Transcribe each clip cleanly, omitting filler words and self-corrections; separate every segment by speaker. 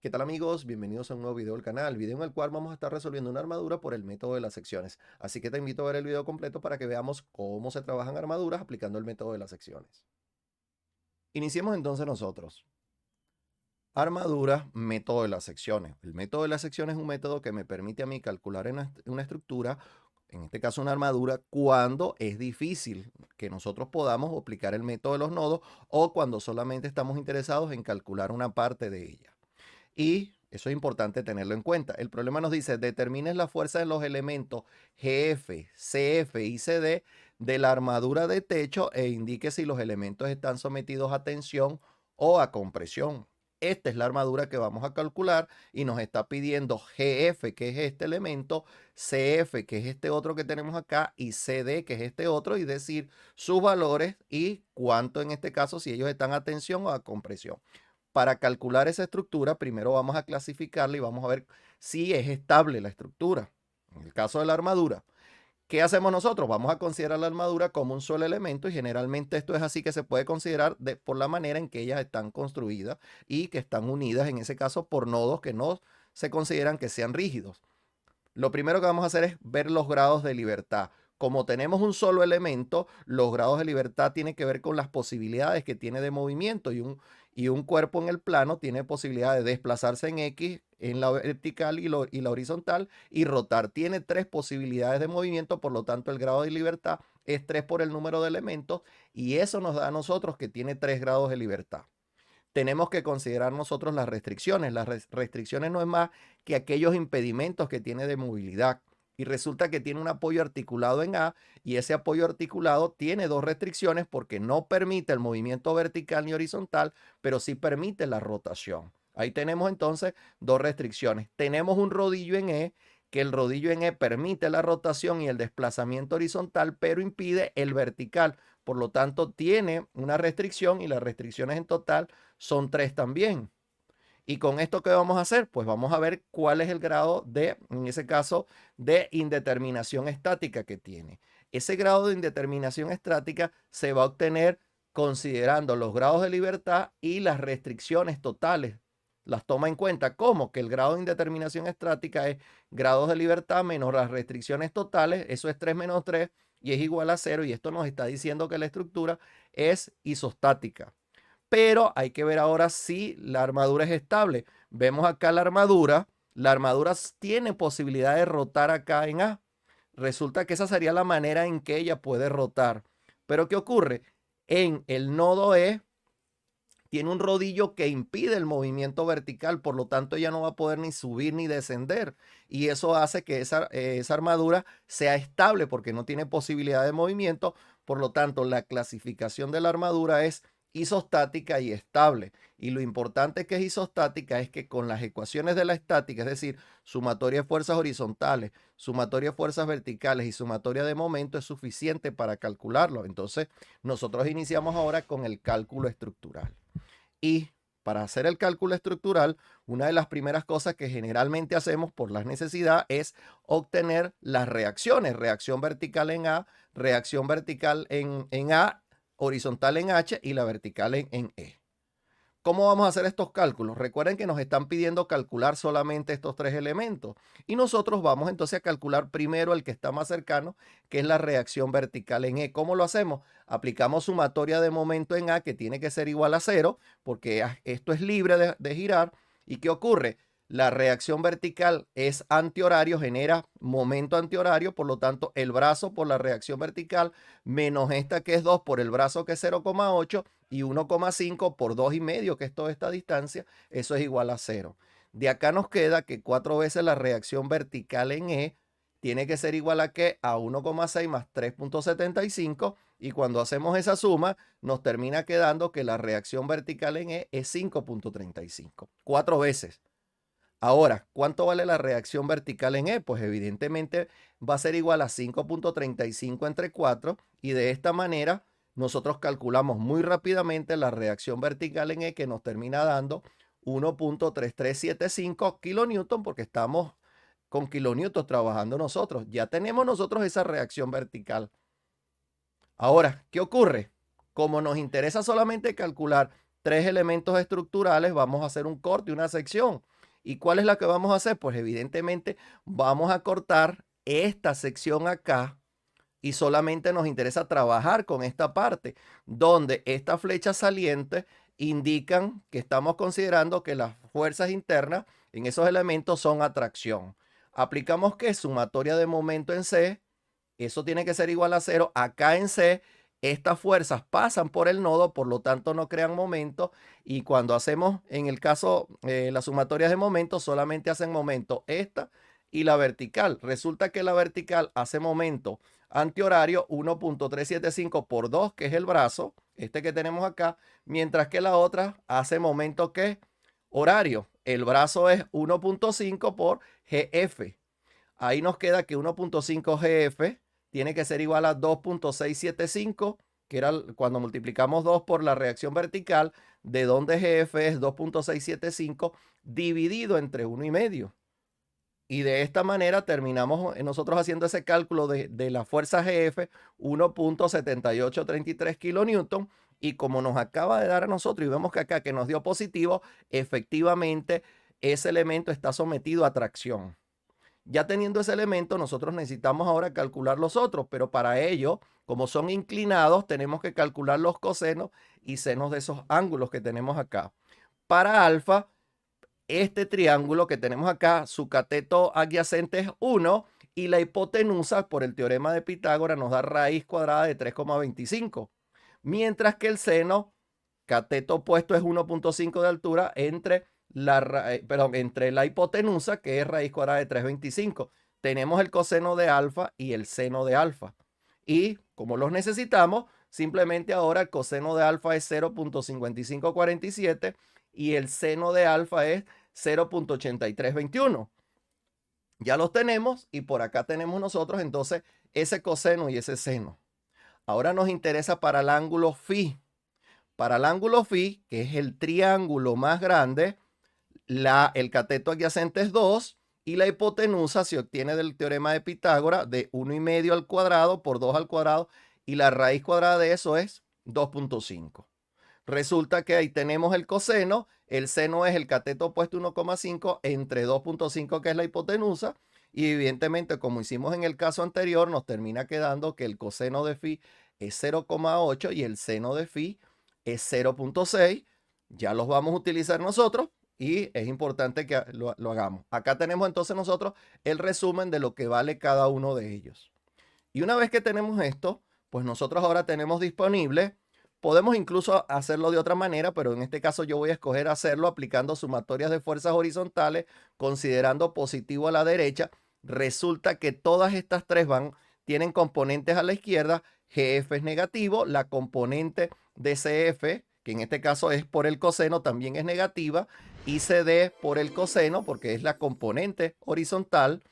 Speaker 1: ¿Qué tal amigos? Bienvenidos a un nuevo video del canal, video en el cual vamos a estar resolviendo una armadura por el método de las secciones. Así que te invito a ver el video completo para que veamos cómo se trabajan armaduras aplicando el método de las secciones. Iniciemos entonces nosotros. Armaduras, método de las secciones. El método de las secciones es un método que me permite a mí calcular en una estructura, en este caso una armadura, cuando es difícil que nosotros podamos aplicar el método de los nodos o cuando solamente estamos interesados en calcular una parte de ella. Y eso es importante tenerlo en cuenta. El problema nos dice, determines la fuerza de los elementos GF, CF y CD de la armadura de techo e indique si los elementos están sometidos a tensión o a compresión. Esta es la armadura que vamos a calcular y nos está pidiendo GF, que es este elemento, CF, que es este otro que tenemos acá, y CD, que es este otro, y decir sus valores y cuánto en este caso, si ellos están a tensión o a compresión. Para calcular esa estructura, primero vamos a clasificarla y vamos a ver si es estable la estructura. En el caso de la armadura, ¿qué hacemos nosotros? Vamos a considerar la armadura como un solo elemento y generalmente esto es así que se puede considerar por la manera en que ellas están construidas y que están unidas, en ese caso, por nodos que no se consideran que sean rígidos. Lo primero que vamos a hacer es ver los grados de libertad. Como tenemos un solo elemento, los grados de libertad tienen que ver con las posibilidades que tiene de movimiento y un cuerpo en el plano tiene posibilidad de desplazarse en X, en la vertical y la horizontal y rotar. Tiene tres posibilidades de movimiento, por lo tanto el grado de libertad es 3 por el número de elementos y eso nos da a nosotros que tiene 3 grados de libertad. Tenemos que considerar nosotros las restricciones. Las restricciones no es más que aquellos impedimentos que tiene de movilidad. Y resulta que tiene un apoyo articulado en A y ese apoyo articulado tiene dos restricciones porque no permite el movimiento vertical ni horizontal, pero sí permite la rotación. Ahí tenemos entonces dos restricciones. Tenemos un rodillo en E, que el rodillo en E permite la rotación y el desplazamiento horizontal, pero impide el vertical. Por lo tanto, tiene una restricción y las restricciones en total son 3 también. ¿Y con esto qué vamos a hacer? Pues vamos a ver cuál es el grado de, en ese caso, de indeterminación estática que tiene. Ese grado de indeterminación estática se va a obtener considerando los grados de libertad y las restricciones totales. Las toma en cuenta como que el grado de indeterminación estática es grados de libertad menos las restricciones totales, eso es 3 menos 3 y es igual a 0 y esto nos está diciendo que la estructura es isostática. Pero hay que ver ahora si la armadura es estable. Vemos acá la armadura tiene posibilidad de rotar acá en A. Resulta que esa sería la manera en que ella puede rotar. Pero ¿qué ocurre? En el nodo E tiene un rodillo que impide el movimiento vertical, por lo tanto ella no va a poder ni subir ni descender. Y eso hace que esa armadura sea estable porque no tiene posibilidad de movimiento. Por lo tanto, la clasificación de la armadura es isostática y estable. Y lo importante que es isostática es que con las ecuaciones de la estática, es decir, sumatoria de fuerzas horizontales, sumatoria de fuerzas verticales y sumatoria de momento es suficiente para calcularlo. Entonces, nosotros iniciamos ahora con el cálculo estructural. Y para hacer el cálculo estructural, una de las primeras cosas que generalmente hacemos por la necesidad es obtener las reacciones. Reacción vertical en A, reacción vertical en A, horizontal en H y la vertical en E. ¿Cómo vamos a hacer estos cálculos? Recuerden que nos están pidiendo calcular solamente estos tres elementos y nosotros vamos entonces a calcular primero el que está más cercano, que es la reacción vertical en E. ¿Cómo lo hacemos? Aplicamos sumatoria de momento en A que tiene que ser igual a 0 porque esto es libre de girar. ¿Y qué ocurre? La reacción vertical es antihorario, genera momento antihorario, por lo tanto el brazo por la reacción vertical menos esta que es 2 por el brazo que es 0,8 y 1,5 por 2,5 que es toda esta distancia, eso es igual a 0. De acá nos queda que 4 veces la reacción vertical en E tiene que ser igual a que a 1,6 más 3,75 y cuando hacemos esa suma nos termina quedando que la reacción vertical en E es 5,35. 4 veces. Ahora, ¿cuánto vale la reacción vertical en E? Pues evidentemente va a ser igual a 5,35 entre 4 y de esta manera nosotros calculamos muy rápidamente la reacción vertical en E que nos termina dando 1,3375 kilonewton porque estamos con kilonewtons trabajando nosotros. Ya tenemos nosotros esa reacción vertical. Ahora, ¿qué ocurre? Como nos interesa solamente calcular tres elementos estructurales, vamos a hacer un corte, una sección. ¿Y cuál es la que vamos a hacer? Pues evidentemente vamos a cortar esta sección acá y solamente nos interesa trabajar con esta parte, donde estas flechas salientes indican que estamos considerando que las fuerzas internas en esos elementos son atracción. Aplicamos que sumatoria de momento en C, eso tiene que ser igual a cero. Acá en C, estas fuerzas pasan por el nodo, por lo tanto no crean momento. Y cuando hacemos, en el caso, las sumatorias de momento, solamente hacen momento esta y la vertical. Resulta que la vertical hace momento antihorario 1.375 por 2, que es el brazo, este que tenemos acá, mientras que la otra hace momento que horario. El brazo es 1.5 por GF. Ahí nos queda que 1.5 GF tiene que ser igual a 2.675, que era cuando multiplicamos 2 por la reacción vertical, de donde GF es 2.675 dividido entre 1,5. Y de esta manera terminamos nosotros haciendo ese cálculo de la fuerza GF, 1.7833 kilonewton. Y como nos acaba de dar a nosotros y vemos que acá que nos dio positivo, efectivamente ese elemento está sometido a tracción. Ya teniendo ese elemento, nosotros necesitamos ahora calcular los otros, pero para ello, como son inclinados, tenemos que calcular los cosenos y senos de esos ángulos que tenemos acá. Para alfa, este triángulo que tenemos acá, su cateto adyacente es 1 y la hipotenusa, por el teorema de Pitágoras, nos da raíz cuadrada de 3,25. Mientras que el seno, cateto opuesto, es 1.5 de altura entre entre la hipotenusa, que es raíz cuadrada de 3,25. Tenemos el coseno de alfa y el seno de alfa. Y como los necesitamos, simplemente ahora el coseno de alfa es 0.5547 y el seno de alfa es 0.8321. Ya los tenemos y por acá tenemos nosotros entonces ese coseno y ese seno. Ahora nos interesa para el ángulo phi. Para el ángulo phi, que es el triángulo más grande, el cateto adyacente es 2 y la hipotenusa se obtiene del teorema de Pitágoras de 1,5 al cuadrado por 2 al cuadrado y la raíz cuadrada de eso es 2.5. Resulta que ahí tenemos el coseno, el seno es el cateto opuesto 1,5 entre 2.5 que es la hipotenusa y evidentemente como hicimos en el caso anterior nos termina quedando que el coseno de phi es 0,8 y el seno de phi es 0.6. Ya los vamos a utilizar nosotros y es importante que lo hagamos. Acá tenemos entonces nosotros el resumen de lo que vale cada uno de ellos. Y una vez que tenemos esto, pues nosotros ahora tenemos disponible, podemos incluso hacerlo de otra manera, pero en este caso yo voy a escoger hacerlo aplicando sumatorias de fuerzas horizontales, considerando positivo a la derecha. Resulta que todas estas tres tienen componentes a la izquierda, GF es negativo, la componente de CF, que en este caso es por el coseno, también es negativa, y CD por el coseno, porque es la componente horizontal,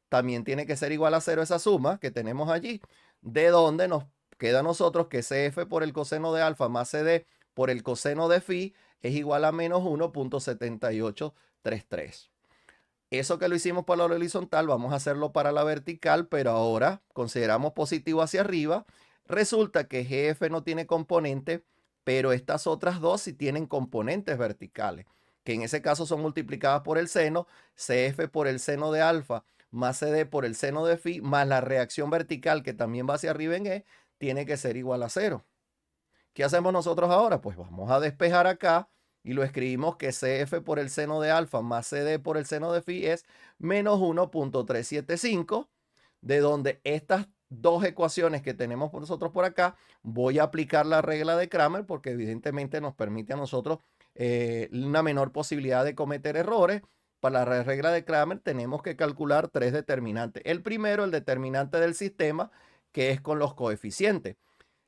Speaker 1: también tiene que ser igual a 0 esa suma que tenemos allí, de donde nos queda a nosotros que CF por el coseno de alfa más CD por el coseno de phi es igual a menos 1.7833. Eso que lo hicimos para la horizontal, vamos a hacerlo para la vertical, pero ahora consideramos positivo hacia arriba. Resulta que GF no tiene componente, pero estas otras dos sí tienen componentes verticales, que en ese caso son multiplicadas por el seno, CF por el seno de alfa más CD por el seno de phi, más la reacción vertical que también va hacia arriba en E, tiene que ser igual a 0. ¿Qué hacemos nosotros ahora? Pues vamos a despejar acá y lo escribimos que CF por el seno de alfa más CD por el seno de phi es menos 1.375, de donde estas dos ecuaciones que tenemos nosotros por acá, voy a aplicar la regla de Kramer porque evidentemente nos permite a nosotros una menor posibilidad de cometer errores. Para la regla de Kramer tenemos que calcular tres determinantes. El primero, el determinante del sistema, que es con los coeficientes.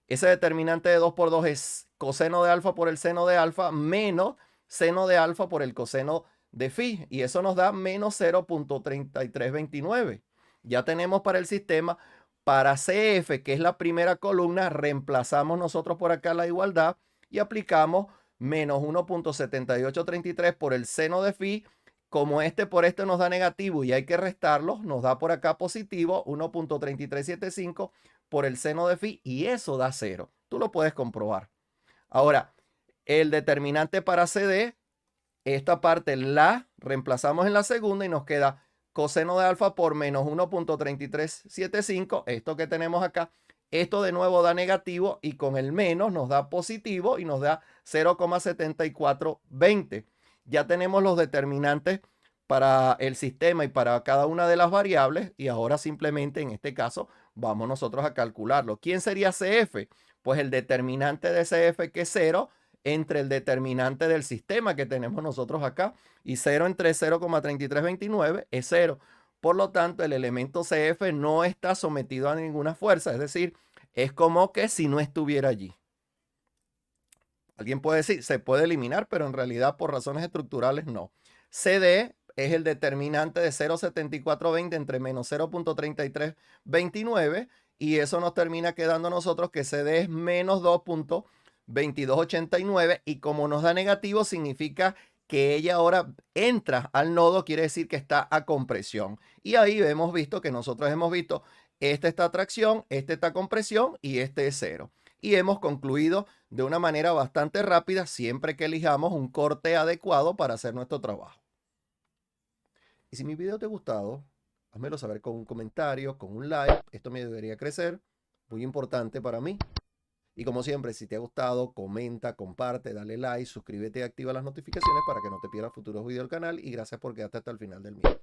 Speaker 1: Ese determinante de 2 por 2 es coseno de alfa por el seno de alfa menos seno de alfa por el coseno de phi. Y eso nos da menos 0.3329. Ya tenemos para el sistema. Para CF, que es la primera columna, reemplazamos nosotros por acá la igualdad y aplicamos menos 1.7833 por el seno de phi. Como este por este nos da negativo y hay que restarlo, nos da por acá positivo 1.3375 por el seno de phi y eso da 0. Tú lo puedes comprobar. Ahora, el determinante para CD, esta parte la reemplazamos en la segunda y nos queda coseno de alfa por menos 1.3375, esto que tenemos acá. Esto de nuevo da negativo y con el menos nos da positivo y nos da 0,7420. Ya tenemos los determinantes para el sistema y para cada una de las variables y ahora simplemente en este caso vamos nosotros a calcularlo. ¿Quién sería CF? Pues el determinante de CF, que es 0 entre el determinante del sistema que tenemos nosotros acá, y 0 entre 0,3329 es 0. Por lo tanto, el elemento CF no está sometido a ninguna fuerza, es decir, es como que si no estuviera allí. Alguien puede decir, se puede eliminar, pero en realidad por razones estructurales no. CD es el determinante de 0,7420 entre menos 0,3329 y eso nos termina quedando a nosotros que CD es menos 2,2289 y como nos da negativo significa que ella ahora entra al nodo, quiere decir que está a compresión. Y ahí hemos visto que nosotros hemos visto, este está a tracción, este está a compresión y este es cero. Y hemos concluido de una manera bastante rápida siempre que elijamos un corte adecuado para hacer nuestro trabajo. Y si mi video te ha gustado, házmelo saber con un comentario, con un like. Esto me ayudaría a crecer. Muy importante para mí. Y como siempre, si te ha gustado, comenta, comparte, dale like, suscríbete y activa las notificaciones para que no te pierdas futuros videos del canal. Y gracias por quedarte hasta el final del video.